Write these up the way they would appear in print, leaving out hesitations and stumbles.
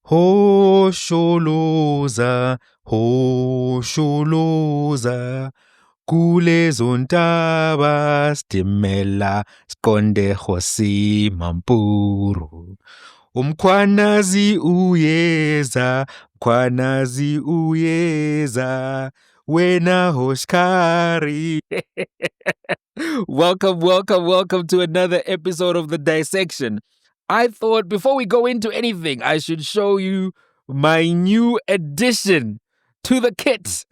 Hosholoza, hosholoza, kulezo ntaba stimela skonde hosi mampuru. Umkhwanazi uyeza, mkhwanazi uyeza, wena hoshkari. Welcome to another episode of The Dissection. I thought before we go into anything, I should show you my new addition to the kit.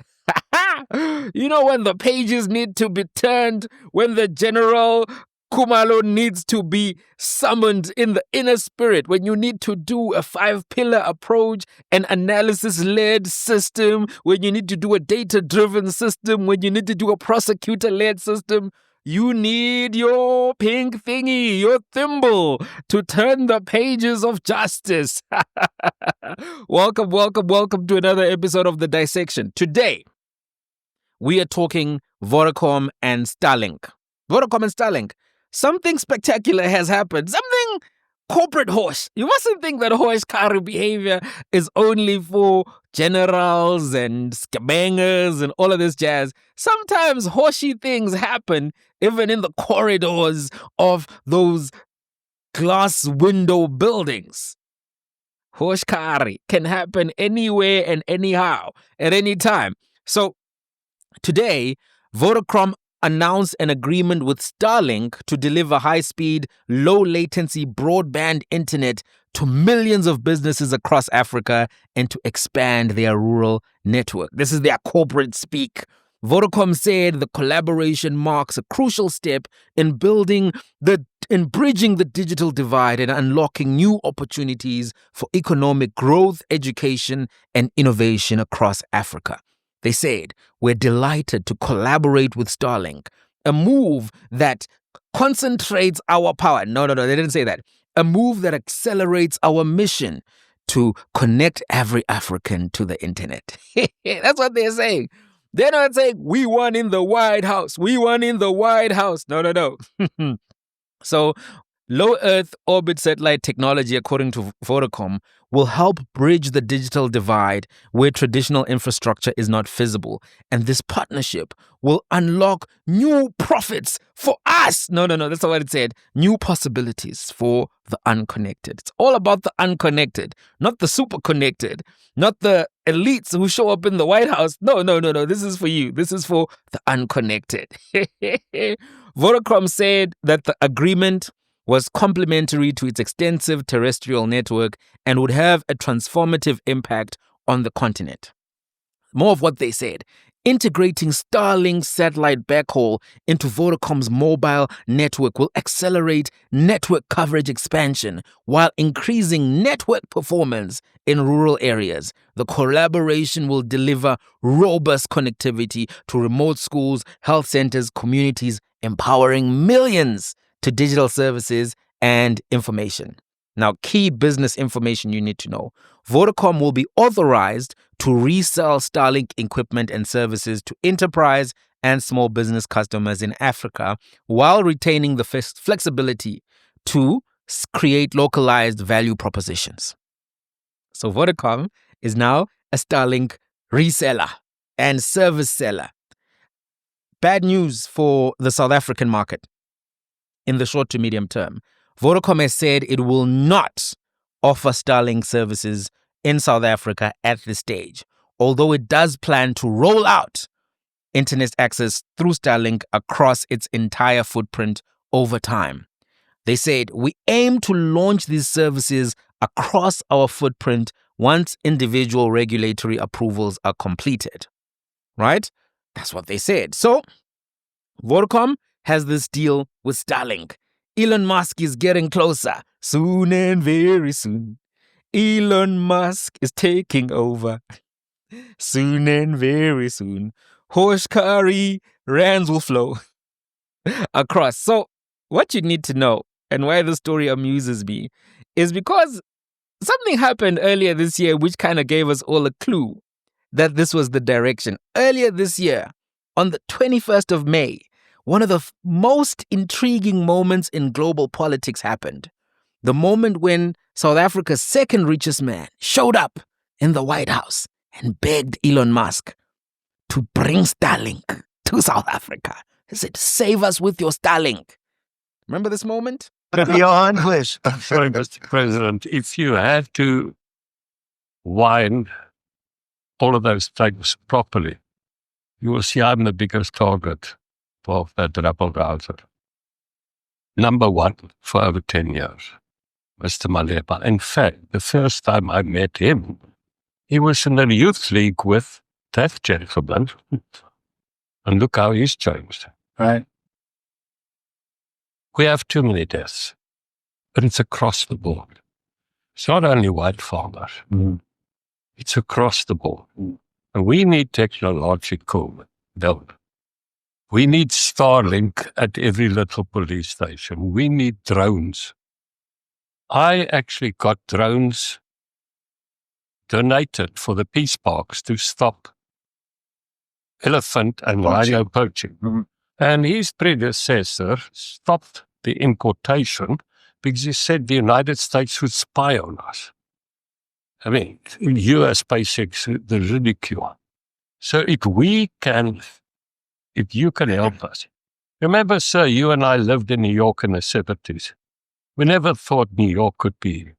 You know, when the pages need to be turned, when the General Kumalo needs to be summoned in the inner spirit, when you need to do a 5-pillar approach, an analysis-led system, when you need to do a data-driven system, when you need to do a prosecutor-led system, you need your pink thingy, your thimble, to turn the pages of justice. Welcome to another episode of The Dissection. Today, we are talking Vodacom and Starlink. Vodacom and Starlink. Something spectacular has happened. Something corporate horse. You mustn't think that horse car behavior is only for generals and scabangers and all of this jazz. Sometimes horsey things happen even in the corridors of those glass window buildings. Horse car can happen anywhere and anyhow at any time. So today, Vodacom announced an agreement with Starlink to deliver high-speed, low-latency broadband internet to millions of businesses across Africa and to expand their rural network. This is their corporate speak. Vodacom said the collaboration marks a crucial step in bridging the digital divide and unlocking new opportunities for economic growth, education, and innovation across Africa. They said, we're delighted to collaborate with Starlink, a move that concentrates our power. No, they didn't say that. A move that accelerates our mission to connect every African to the internet. That's what they're saying. They're not saying, we won in the White House. We won in the White House. No. So, low Earth orbit satellite technology, according to Vodacom, will help bridge the digital divide where traditional infrastructure is not feasible. And this partnership will unlock new profits for us. No, that's not what it said. New possibilities for the unconnected. It's all about the unconnected, not the super connected, not the elites who show up in the White House. No. This is for you. This is for the unconnected. Vodacom said that the agreement was complementary to its extensive terrestrial network and would have a transformative impact on the continent. More of what they said. Integrating Starlink's satellite backhaul into Vodacom's mobile network will accelerate network coverage expansion while increasing network performance in rural areas. The collaboration will deliver robust connectivity to remote schools, health centers, communities, empowering millions to digital services and information. Now, key business information you need to know. Vodacom will be authorized to resell Starlink equipment and services to enterprise and small business customers in Africa while retaining the flexibility to create localized value propositions. So Vodacom is now a Starlink reseller and service seller. Bad news for the South African market. In the short to medium term, Vodacom has said it will not offer Starlink services in South Africa at this stage, although it does plan to roll out internet access through Starlink across its entire footprint over time. They said, we aim to launch these services across our footprint once individual regulatory approvals are completed. Right? That's what they said. So, Vodacom has this deal with Starlink. Elon Musk is getting closer. Soon and very soon. Elon Musk is taking over. Soon and very soon. Hoshkari rands will flow across. So, what you need to know and why the story amuses me is because something happened earlier this year which kind of gave us all a clue that this was the direction. Earlier this year, on the 21st of May, one of the most intriguing moments in global politics happened. the moment when South Africa's second richest man showed up in the White House and begged Elon Musk to bring Starlink to South Africa. He said, save us with your Starlink. Remember this moment? Beyond wish. Sorry, Mr. President, if you had to wind all of those things properly, you will see I'm the biggest target for that rebel-rouser. Number one for over 10 years, Mr. Maleba. In fact, the first time I met him, he was in the youth league with that gentleman. And look how he's changed. Right. We have too many deaths, but it's across the board. It's not only white farmers. It's across the board. And we need technological help. We need Starlink at every little police station. We need drones. I actually got drones donated for the peace parks to stop elephant and rhino poaching. And his predecessor stopped the importation because he said the United States would spy on us. I mean, US basics, the ridicule. So if you can help us. Remember, sir, you and I lived in New York in the 70s. We never thought New York could be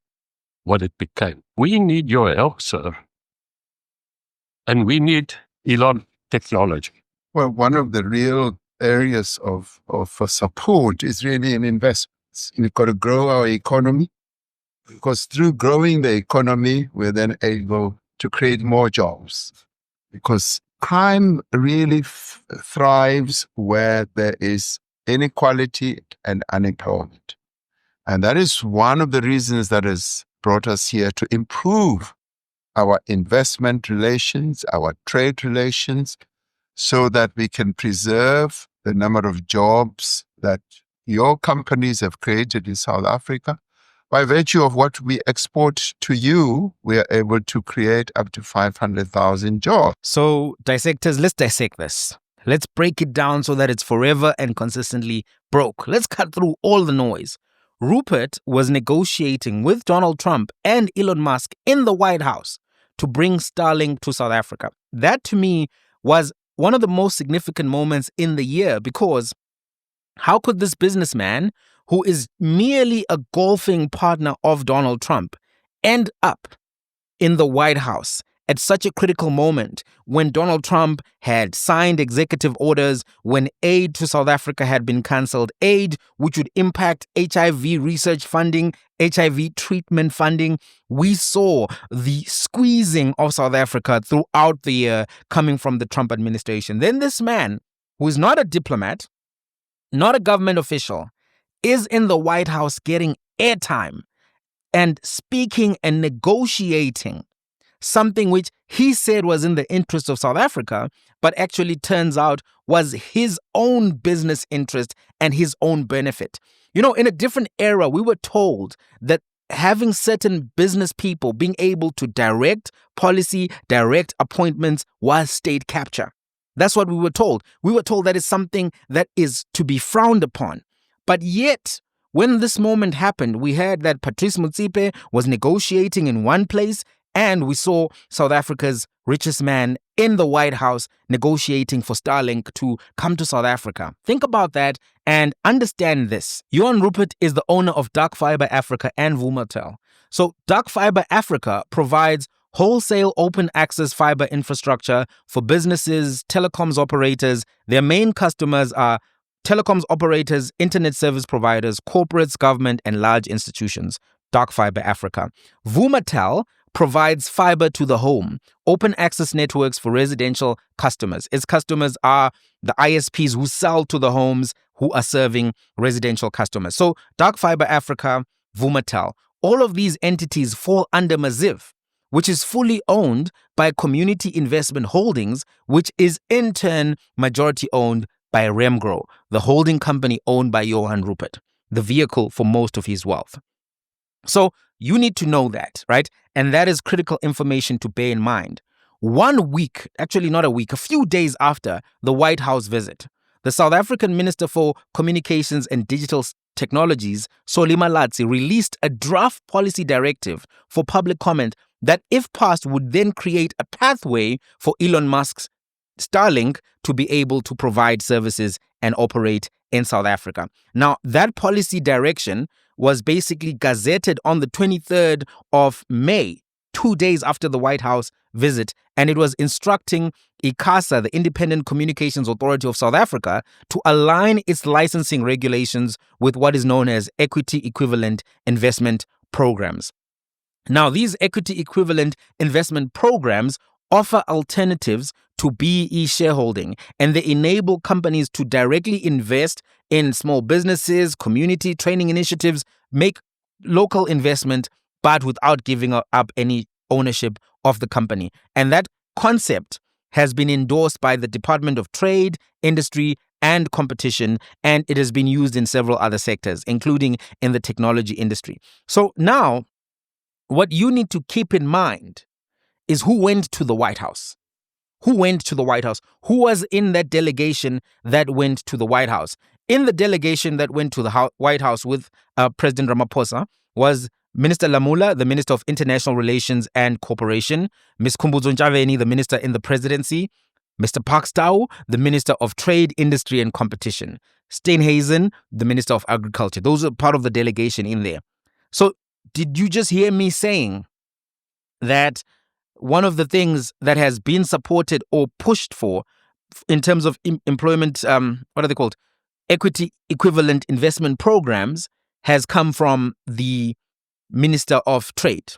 what it became. We need your help, sir. And we need Elon technology. Well, one of the real areas of support is really in investments. We've got to grow our economy, because through growing the economy, we're then able to create more jobs. Because crime really thrives where there is inequality and unemployment. And that is one of the reasons that has brought us here, to improve our investment relations, our trade relations, so that we can preserve the number of jobs that your companies have created in South Africa. By virtue of what we export to you, we are able to create up to 500,000 jobs. So, dissectors, let's dissect this. Let's break it down so that it's forever and consistently broke. Let's cut through all the noise. Rupert was negotiating with Donald Trump and Elon Musk in the White House to bring Starlink to South Africa. That, to me, was one of the most significant moments in the year, because how could this businessman, who is merely a golfing partner of Donald Trump, end up in the White House at such a critical moment when Donald Trump had signed executive orders, when aid to South Africa had been cancelled, aid which would impact HIV research funding, HIV treatment funding? We saw the squeezing of South Africa throughout the year coming from the Trump administration. Then this man, who is not a diplomat, not a government official, is in the White House getting airtime and speaking and negotiating something which he said was in the interest of South Africa, but actually turns out was his own business interest and his own benefit. You know, in a different era, we were told that having certain business people being able to direct policy, direct appointments was state capture. That's what we were told. We were told that is something that is to be frowned upon. But yet, when this moment happened, we heard that Patrice Motsepe was negotiating in one place, and we saw South Africa's richest man in the White House negotiating for Starlink to come to South Africa. Think about that and understand this. Johan Rupert is the owner of Dark Fiber Africa and Vumatel. So Dark Fiber Africa provides wholesale open access fiber infrastructure for businesses, telecoms operators. Their main customers are telecoms operators, internet service providers, corporates, government, and large institutions. Dark Fiber Africa. Vumatel provides fiber to the home, open access networks for residential customers. Its customers are the ISPs who sell to the homes who are serving residential customers. So Dark Fiber Africa, Vumatel, all of these entities fall under Maziv, which is fully owned by Community Investment Holdings, which is in turn majority owned by Remgro, the holding company owned by Johan Rupert, the vehicle for most of his wealth. So you need to know that, right? And that is critical information to bear in mind. 1 week, actually not a week, a few days after the White House visit, the South African Minister for Communications and Digital Technologies, Solima Latsi, released a draft policy directive for public comment that, if passed, would then create a pathway for Elon Musk's Starlink to be able to provide services and operate in South Africa. Now, that policy direction was basically gazetted on the 23rd of May, 2 days after the White House visit, and it was instructing ICASA, the Independent Communications Authority of South Africa, to align its licensing regulations with what is known as equity equivalent investment programs. Now, these equity equivalent investment programs offer alternatives to BE shareholding, and they enable companies to directly invest in small businesses, community training initiatives, make local investment, but without giving up any ownership of the company. And that concept has been endorsed by the Department of Trade, Industry, and Competition, and it has been used in several other sectors, including in the technology industry. So now, what you need to keep in mind is who went to the White House. Who went to the White House? Who was in that delegation that went to the White House? In the delegation that went to the White House with President Ramaphosa was Minister Lamula, the Minister of International Relations and Cooperation, Ms. Khumbudzo Ntshavheni, the Minister in the Presidency, Mr. Parkstau, the Minister of Trade, Industry and Competition, Steenhuisen, the Minister of Agriculture. Those are part of the delegation in there. So did you just hear me saying that one of the things that has been supported or pushed for in terms of employment, what are they called? Equity equivalent investment programs has come from the Minister of Trade.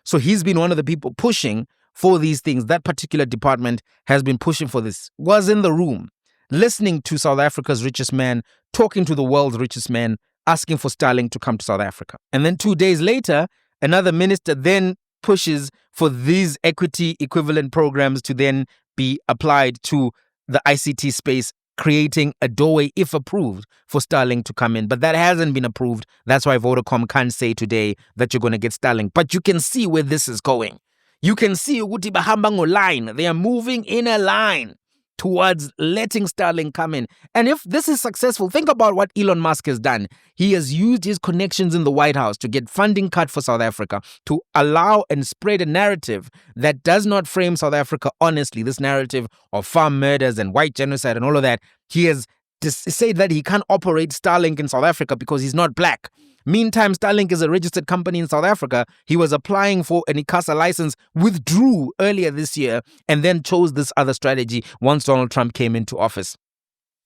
So he's been one of the people pushing for these things. That particular department has been pushing for this, was in the room, listening to South Africa's richest man, talking to the world's richest man, asking for Starlink to come to South Africa. And then 2 days later, another minister then pushes for these equity equivalent programs to then be applied to the ICT space, creating a doorway, if approved, for Starlink to come in. But that hasn't been approved. That's why Vodacom can't say today that you're going to get Starlink. But you can see where this is going. You can see ukuthi bahamba ngoline. They are moving in a line towards letting Starlink come in. And if this is successful, think about what Elon Musk has done. He has used his connections in the White House to get funding cut for South Africa, to allow and spread a narrative that does not frame South Africa honestly, this narrative of farm murders and white genocide and all of that. He has said that he can't operate Starlink in South Africa because he's not black. Meantime, Starlink is a registered company in South Africa. He was applying for an ICASA license, withdrew earlier this year, and then chose this other strategy once Donald Trump came into office.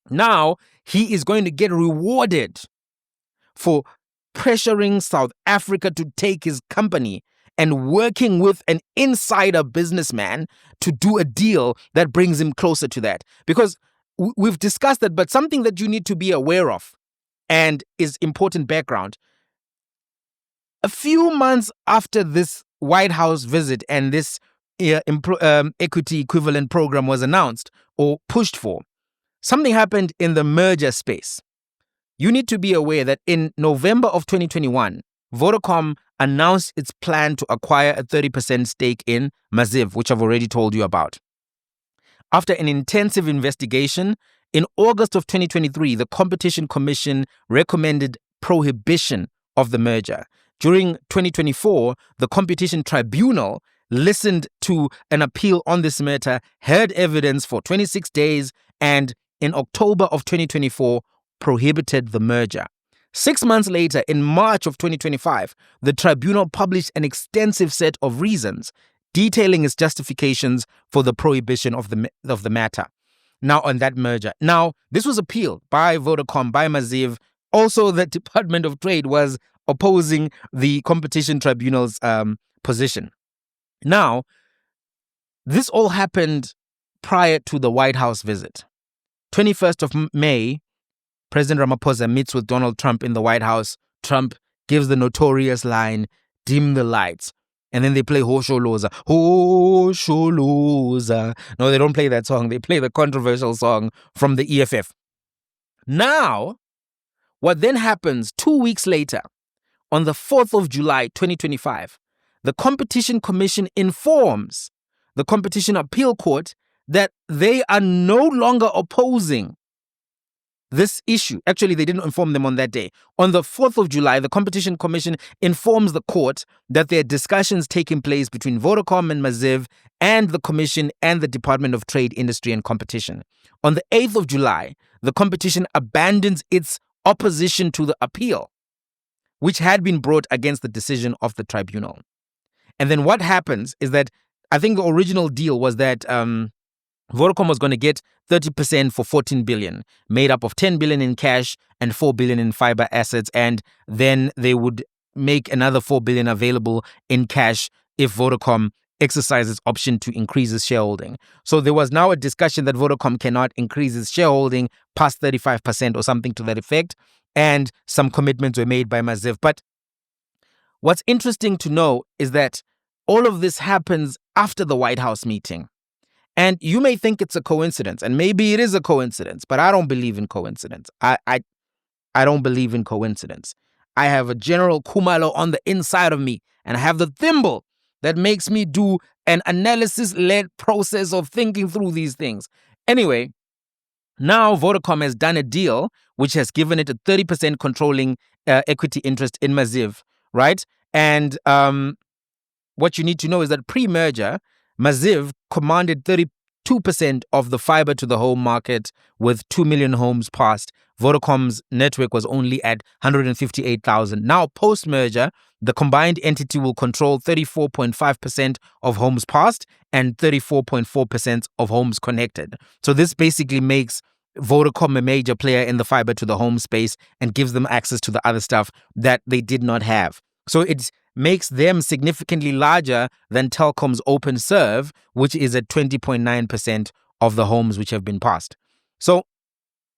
Now, he is going to get rewarded for pressuring South Africa to take his company and working with an insider businessman to do a deal that brings him closer to that. Because we've discussed that, but something that you need to be aware of and is important background. A few months after this White House visit and this equity equivalent program was announced or pushed for, something happened in the merger space. You need to be aware that in November of 2021, Vodacom announced its plan to acquire a 30% stake in Maziv, which I've already told you about. After an intensive investigation, in August of 2023, the Competition Commission recommended prohibition of the merger. During 2024, the Competition Tribunal listened to an appeal on this matter, heard evidence for 26 days, and in October of 2024, prohibited the merger. 6 months later, in March of 2025, the tribunal published an extensive set of reasons detailing its justifications for the prohibition of the matter. Now, on that merger. Now, this was appealed by Vodacom, by Maziv. Also, the Department of Trade was opposing the Competition Tribunal's position. Now, this all happened prior to the White House visit. 21st of May, President Ramaphosa meets with Donald Trump in the White House. Trump gives the notorious line, "Dim the lights." And then they play Hosholoza. Hosholoza. No, they don't play that song. They play the controversial song from the EFF. Now, what then happens 2 weeks later, on the 4th of July, 2025, the Competition Commission informs the Competition Appeal Court that they are no longer opposing this issue. Actually, they didn't inform them on that day. On the 4th of July, the Competition Commission informs the court that there are discussions taking place between Vodacom and Maziv and the Commission and the Department of Trade, Industry and Competition. On the 8th of July, the competition abandons its opposition to the appeal, which had been brought against the decision of the tribunal. And then what happens is that I think the original deal was that Vodacom was going to get 30% for 14 billion, made up of 10 billion in cash and 4 billion in fiber assets. And then they would make another 4 billion available in cash if Vodacom exercises option to increase its shareholding. So there was now a discussion that Vodacom cannot increase its shareholding past 35% or something to that effect. And some commitments were made by Maziv. But what's interesting to know is that all of this happens after the White House meeting. And you may think it's a coincidence, and maybe it is a coincidence, but I don't believe in coincidence. I don't believe in coincidence. I have a General Kumalo on the inside of me, and I have the thimble that makes me do an analysis-led process of thinking through these things. Anyway, now Vodacom has done a deal which has given it a 30% controlling equity interest in Maziv, right? And what you need to know is that pre-merger, Maziv commanded 32% of the fiber to the home market with 2 million homes passed. Vodacom's network was only at 158,000. Now, post-merger, the combined entity will control 34.5% of homes passed and 34.4% of homes connected. So this basically makes Vodacom a major player in the fiber to the home space and gives them access to the other stuff that they did not have. So it makes them significantly larger than Telkom's OpenServe, which is at 20.9% of the homes which have been passed. So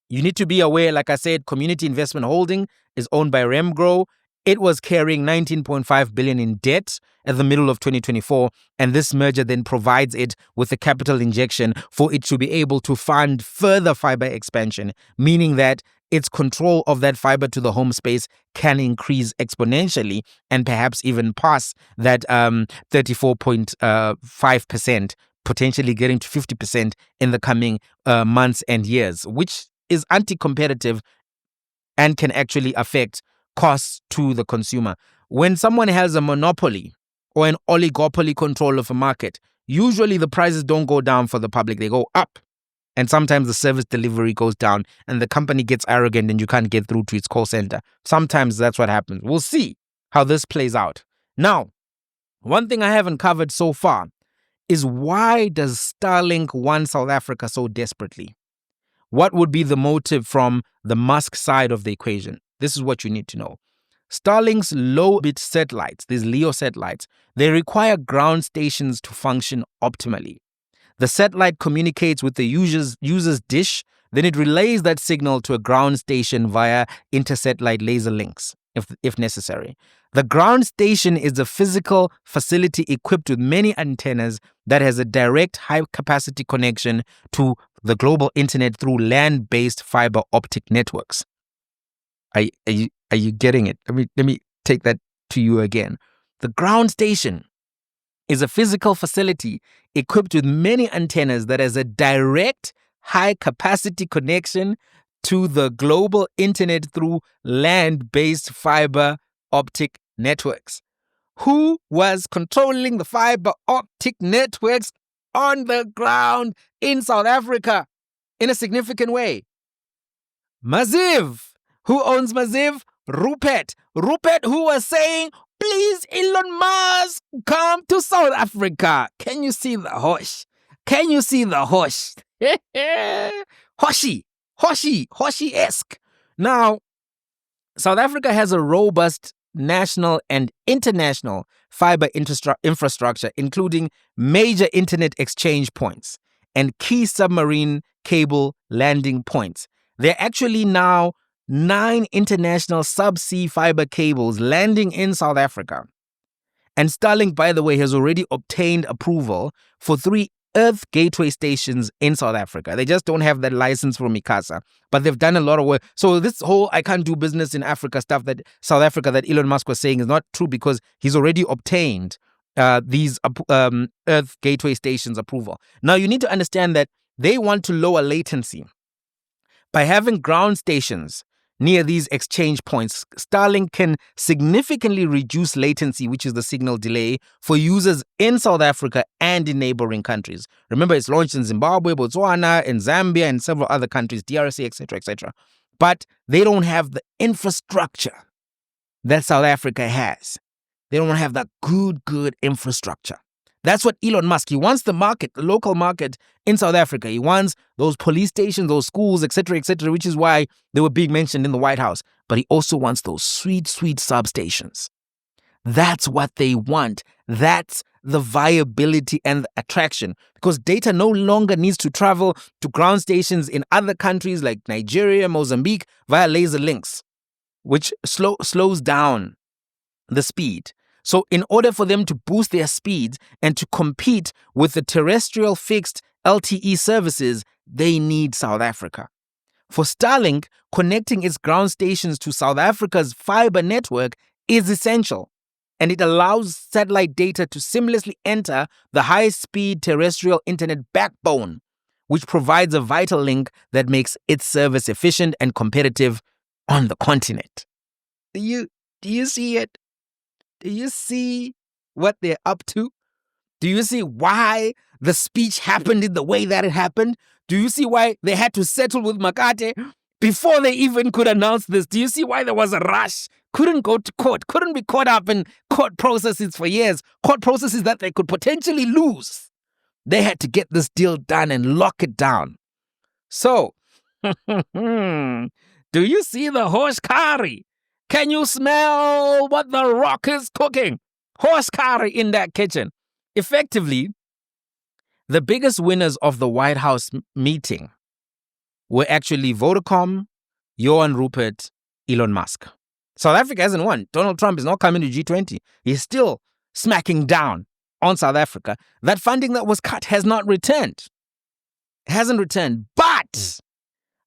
you need to be aware, like I said, Community Investment Holding is owned by Remgrow. It was carrying 19.5 billion in debt at the middle of 2024, and this merger then provides it with a capital injection for it to be able to fund further fiber expansion, meaning that its control of that fiber to the home space can increase exponentially and perhaps even pass that 34.5%, potentially getting to 50% in the coming months and years, which is anti-competitive and can actually affect costs to the consumer. When someone has a monopoly or an oligopoly control of a market, usually the prices don't go down for the public, they go up. And sometimes the service delivery goes down and the company gets arrogant and you can't get through to its call center. Sometimes that's what happens. We'll see how this plays out. Now, one thing I haven't covered so far is why does Starlink want South Africa so desperately? What would be the motive from the Musk side of the equation? This is what you need to know. Starlink's low-bit satellites, these LEO satellites, they require ground stations to function optimally. The satellite communicates with the user's dish, then it relays that signal to a ground station via inter-satellite laser links, if necessary. The ground station is a physical facility equipped with many antennas that has a direct high-capacity connection to the global internet through land-based fiber optic networks. Are you getting it? Let me take that to you again. The ground station is a physical facility equipped with many antennas that has a direct high-capacity connection to the global internet through land-based fiber optic networks. Who was controlling the fiber optic networks on the ground in South Africa in a significant way? Maziv. Who owns Maziv? Rupert, who was saying, please, Elon Musk, come to South Africa. Can you see the hosh? Can you see the hosh? Hoshi-esque. Now, South Africa has a robust national and international fiber infrastructure, including major internet exchange points and key submarine cable landing points. There are actually now 9 international subsea fiber cables landing in South Africa. And Starlink, by the way, has already obtained approval for 3 Earth gateway stations in South Africa. They just don't have that license from ICASA, but they've done a lot of work. So this whole I can't do business in Africa stuff that South Africa that Elon Musk was saying is not true, because he's already obtained these Earth gateway stations approval. Now you need to understand that they want to lower latency By having ground stations near these exchange points, Starlink can significantly reduce latency, which is the signal delay, for users in South Africa and in neighboring countries. Remember, it's launched in Zimbabwe, Botswana, in Zambia, and several other countries, DRC, etc., etc. But they don't have the infrastructure that South Africa has. They don't have that good infrastructure. That's what Elon Musk, he wants the market, the local market in South Africa. He wants those police stations, those schools, etc., which is why they were being mentioned in the White House. But he also wants those sweet substations. That's what they want. That's the viability and the attraction, because data no longer needs to travel to ground stations in other countries like Nigeria, Mozambique via laser links, which slows down the speed. So in order for them to boost their speeds and to compete with the terrestrial fixed LTE services, they need South Africa. For Starlink, connecting its ground stations to South Africa's fiber network is essential, and it allows satellite data to seamlessly enter the high-speed terrestrial internet backbone, which provides a vital link that makes its service efficient and competitive on the continent. Do you see it? Do you see what they're up to? Do you see why the speech happened in the way that it happened? Do you see why they had to settle with Makate before they even could announce this? Do you see why there was a rush? Couldn't go to court, couldn't be caught up in court processes for years, court processes that they could potentially lose. They had to get this deal done and lock it down. So, do you see the horse curry? Can you smell what the Rock is cooking? Horse curry in that kitchen. Effectively, the biggest winners of the White House meeting were actually Vodacom, Johan Rupert, Elon Musk. South Africa hasn't won. Donald Trump is not coming to G20. He's still smacking down on South Africa. That funding that was cut has not returned. It hasn't returned. But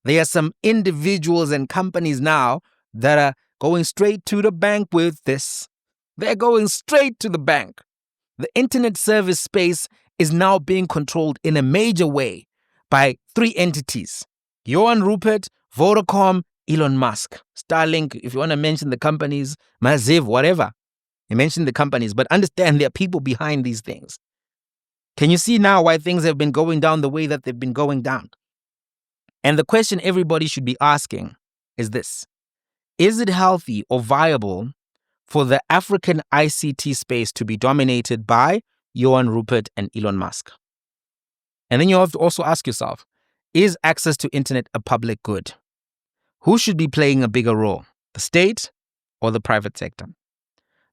there are some individuals and companies now that are going straight to the bank with this. They're going straight to the bank. The internet service space is now being controlled in a major way by three entities: Johan Rupert, Vodacom, Elon Musk. Starlink, if you want to mention the companies, Maziv, whatever. You mention the companies, but understand there are people behind these things. Can you see now why things have been going down the way that they've been going down? And the question everybody should be asking is this: is it healthy or viable for the African ICT space to be dominated by Johan Rupert and Elon Musk? And then you have to also ask yourself, is access to internet a public good? Who should be playing a bigger role, the state or the private sector?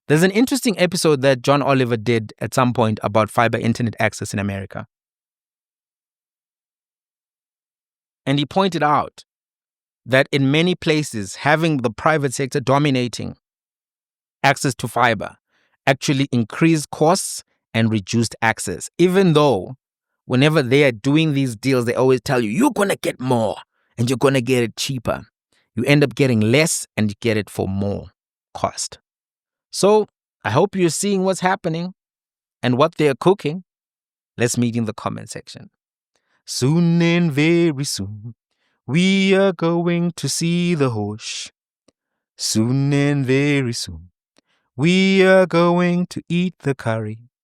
There's an interesting episode that John Oliver did at some point about fiber internet access in America. And he pointed out that in many places, having the private sector dominating access to fiber actually increased costs and reduced access, even though whenever they are doing these deals, they always tell you, you're going to get more and you're going to get it cheaper. You end up getting less and you get it for more cost. So I hope you're seeing what's happening and what they're cooking. Let's meet in the comment section. Soon and very soon, we are going to see the horse. Soon and very soon, we are going to eat the curry.